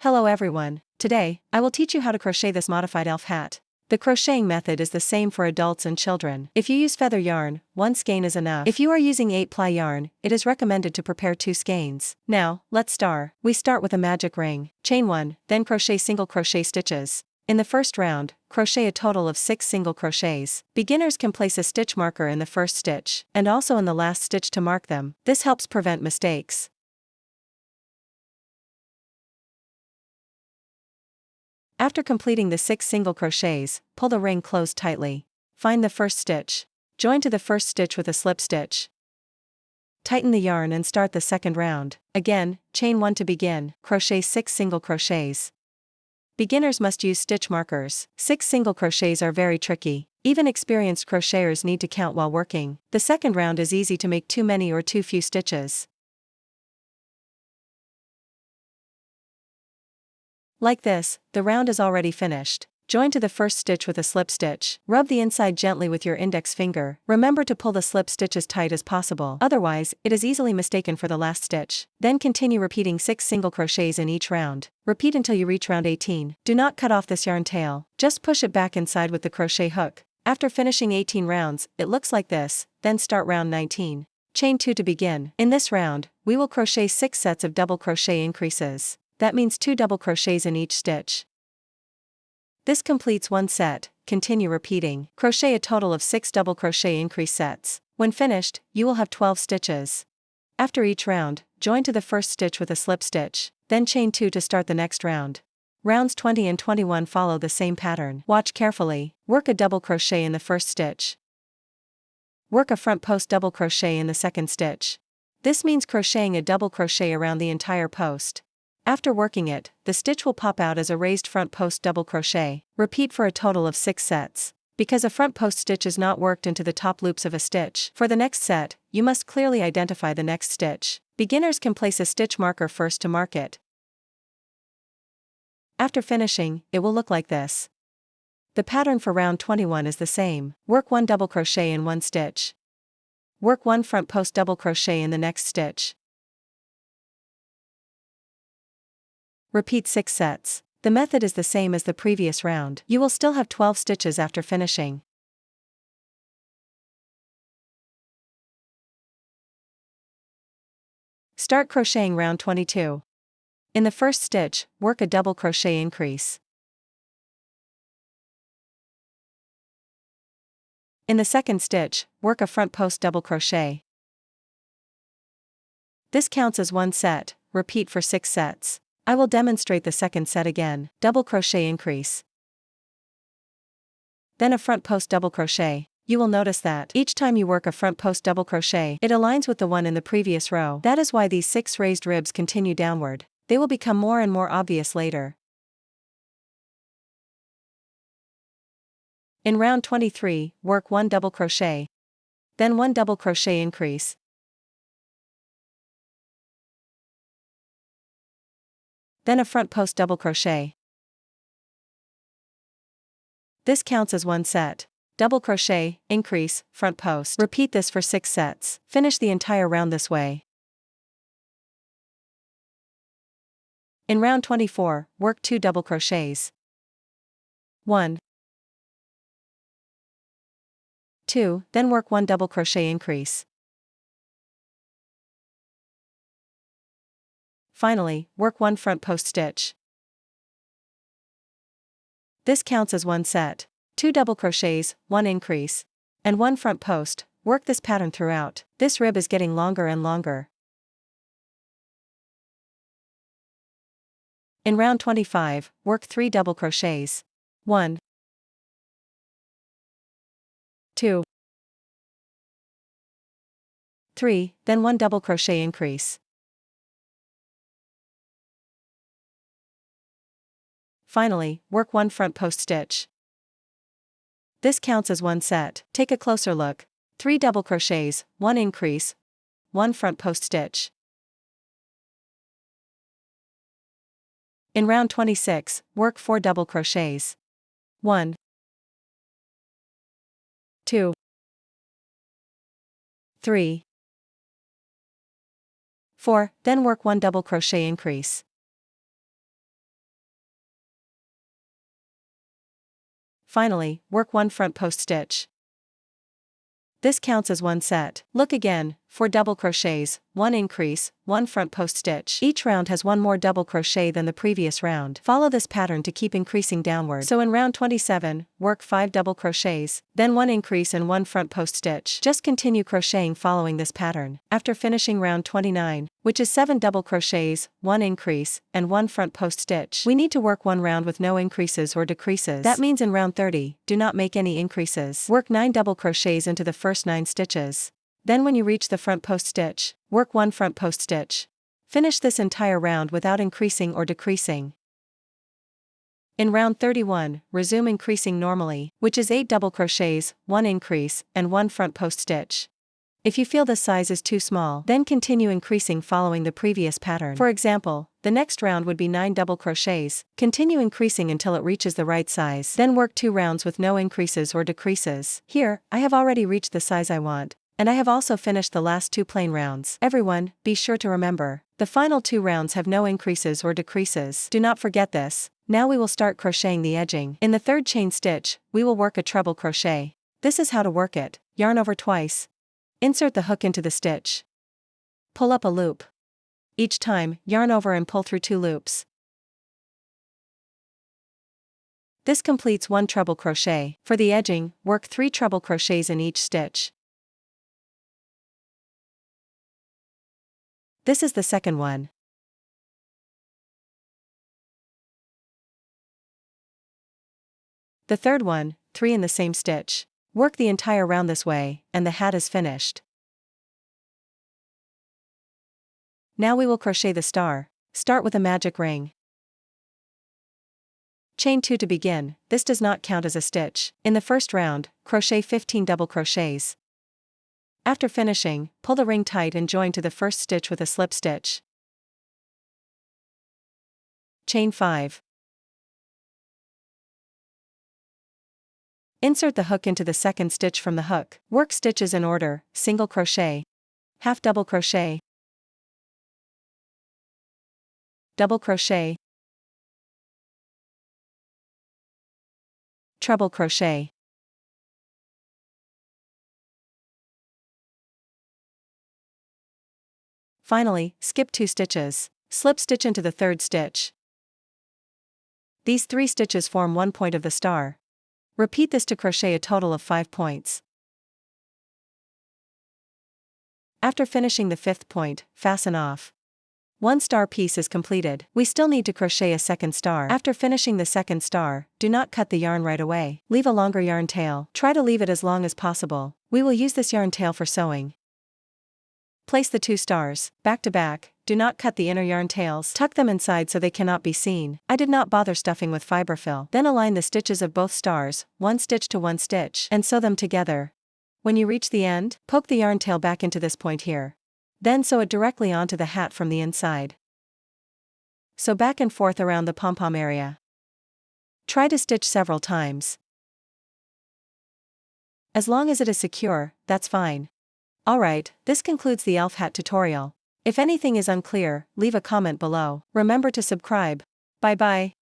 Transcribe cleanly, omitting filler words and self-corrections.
Hello everyone, today, I will teach you how to crochet this modified elf hat. The crocheting method is the same for adults and children. If you use feather yarn, 1 skein is enough. If you are using 8-ply yarn, it is recommended to prepare 2 skeins. Now, let's start. We start with a magic ring. Chain 1, then crochet single crochet stitches. In the first round, crochet a total of 6 single crochets. Beginners can place a stitch marker in the first stitch, and also in the last stitch to mark them. This helps prevent mistakes. After completing the 6 single crochets, pull the ring closed tightly. Find the first stitch. Join to the first stitch with a slip stitch. Tighten the yarn and start the second round. Again, chain 1 to begin, crochet 6 single crochets. Beginners must use stitch markers. 6 single crochets are very tricky. Even experienced crocheters need to count while working. The second round is easy to make too many or too few stitches. Like this, the round is already finished. Join to the first stitch with a slip stitch. Rub the inside gently with your index finger. Remember to pull the slip stitch as tight as possible. Otherwise, it is easily mistaken for the last stitch. Then continue repeating 6 single crochets in each round. Repeat until you reach round 18. Do not cut off this yarn tail. Just push it back inside with the crochet hook. After finishing 18 rounds, it looks like this. Then start round 19. Chain 2 to begin. In this round, we will crochet 6 sets of double crochet increases. That means 2 double crochets in each stitch. This completes 1 set. Continue repeating. Crochet a total of 6 double crochet increase sets. When finished, you will have 12 stitches. After each round, join to the first stitch with a slip stitch, then chain 2 to start the next round. Rounds 20 and 21 follow the same pattern. Watch carefully. Work a double crochet in the first stitch. Work a front post double crochet in the second stitch. This means crocheting a double crochet around the entire post. After working it, the stitch will pop out as a raised front post double crochet. Repeat for a total of 6 sets. Because a front post stitch is not worked into the top loops of a stitch, for the next set, you must clearly identify the next stitch. Beginners can place a stitch marker first to mark it. After finishing, it will look like this. The pattern for round 21 is the same. Work 1 double crochet in 1 stitch. Work 1 front post double crochet in the next stitch. Repeat 6 sets. The method is the same as the previous round. You will still have 12 stitches after finishing. Start crocheting round 22. In the first stitch, work a double crochet increase. In the second stitch, work a front post double crochet. This counts as 1 set. Repeat for 6 sets. I will demonstrate the second set again. Double crochet increase. Then a front post double crochet. You will notice that each time you work a front post double crochet, it aligns with the one in the previous row. That is why these 6 raised ribs continue downward. They will become more and more obvious later. In round 23, work 1 double crochet. Then 1 double crochet increase. Then a front post double crochet. This counts as 1 set. Double crochet, increase, front post. Repeat this for 6 sets. Finish the entire round this way. In round 24, work 2 double crochets. 1, 2, then work 1 double crochet increase. Finally, work 1 front post stitch. This counts as 1 set. 2 double crochets, 1 increase, and 1 front post. Work this pattern throughout. This rib is getting longer and longer. In round 25, work 3 double crochets. 1, 2, 3, then 1 double crochet increase. Finally, work 1 front post stitch. This counts as 1 set. Take a closer look. 3 double crochets, 1 increase, 1 front post stitch. In round 26, work 4 double crochets. 1, 2, 3, 4, then work 1 double crochet increase. Finally, work one front post stitch. This counts as one set. Look again, 4 double crochets, 1 increase, 1 front post stitch. Each round has 1 more double crochet than the previous round. Follow this pattern to keep increasing downward. So in round 27, work 5 double crochets, then 1 increase and 1 front post stitch. Just continue crocheting following this pattern. After finishing round 29, which is 7 double crochets, 1 increase, and 1 front post stitch, we need to work 1 round with no increases or decreases. That means in round 30, do not make any increases. Work 9 double crochets into the first 9 stitches. Then when you reach the front post stitch, work 1 front post stitch. Finish this entire round without increasing or decreasing. In round 31, resume increasing normally, which is 8 double crochets, 1 increase, and 1 front post stitch. If you feel the size is too small, then continue increasing following the previous pattern. For example, the next round would be 9 double crochets, continue increasing until it reaches the right size. Then work 2 rounds with no increases or decreases. Here, I have already reached the size I want. And I have also finished the last 2 plain rounds. Everyone, be sure to remember, the final 2 rounds have no increases or decreases. Do not forget this. Now we will start crocheting the edging. In the 3rd chain stitch, we will work a treble crochet. This is how to work it. Yarn over twice. Insert the hook into the stitch. Pull up a loop. Each time, yarn over and pull through 2 loops. This completes 1 treble crochet. For the edging, work 3 treble crochets in each stitch. This is the 2nd one. The 3rd one, 3 in the same stitch. Work the entire round this way, and the hat is finished. Now we will crochet the star. Start with a magic ring. Chain 2 to begin. This does not count as a stitch. In the first round, crochet 15 double crochets. After finishing, pull the ring tight and join to the first stitch with a slip stitch. Chain 5. Insert the hook into the 2nd stitch from the hook. Work stitches in order: single crochet, half double crochet, double crochet, treble crochet. Finally, skip 2 stitches. Slip stitch into the 3rd stitch. These 3 stitches form 1 point of the star. Repeat this to crochet a total of 5 points. After finishing the 5th point, fasten off. 1 star piece is completed. We still need to crochet a 2nd star. After finishing the 2nd star, do not cut the yarn right away. Leave a longer yarn tail. Try to leave it as long as possible. We will use this yarn tail for sewing. Place the 2 stars back to back. Do not cut the inner yarn tails. Tuck them inside so they cannot be seen. I did not bother stuffing with fiberfill. Then align the stitches of both stars, 1 stitch to 1 stitch, and sew them together. When you reach the end, poke the yarn tail back into this point here. Then sew it directly onto the hat from the inside. Sew back and forth around the pom-pom area. Try to stitch several times. As long as it is secure, that's fine. Alright, this concludes the elf hat tutorial. If anything is unclear, leave a comment below. Remember to subscribe. Bye bye.